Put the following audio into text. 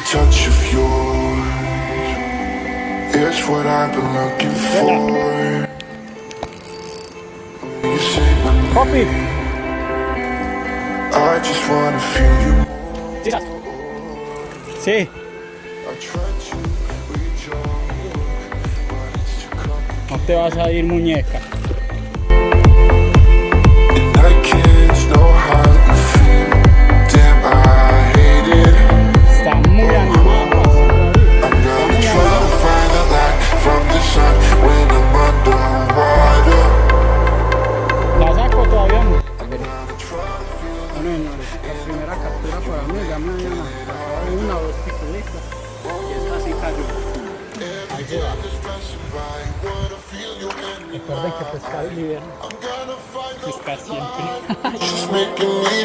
touch of yours. It's what I've been looking for. You say my name, Papi. I just wanna feel you more. Sí. I tried to reach out, but it's too complicated. No te vas a ir, muñeca. And I can't know how you feel. Damn, I hate it. Está muy animado. I'm gonna try to find the light from the sun when I'm underwater. La saco todavía no. Gonna try to feel Bueno, señores, la primera captura para mí, ya me habían agarrado una o dos picuditas y esta sí cayó. Ahí se va. Recuerden que pescar es invierno. Pescar siempre. just making me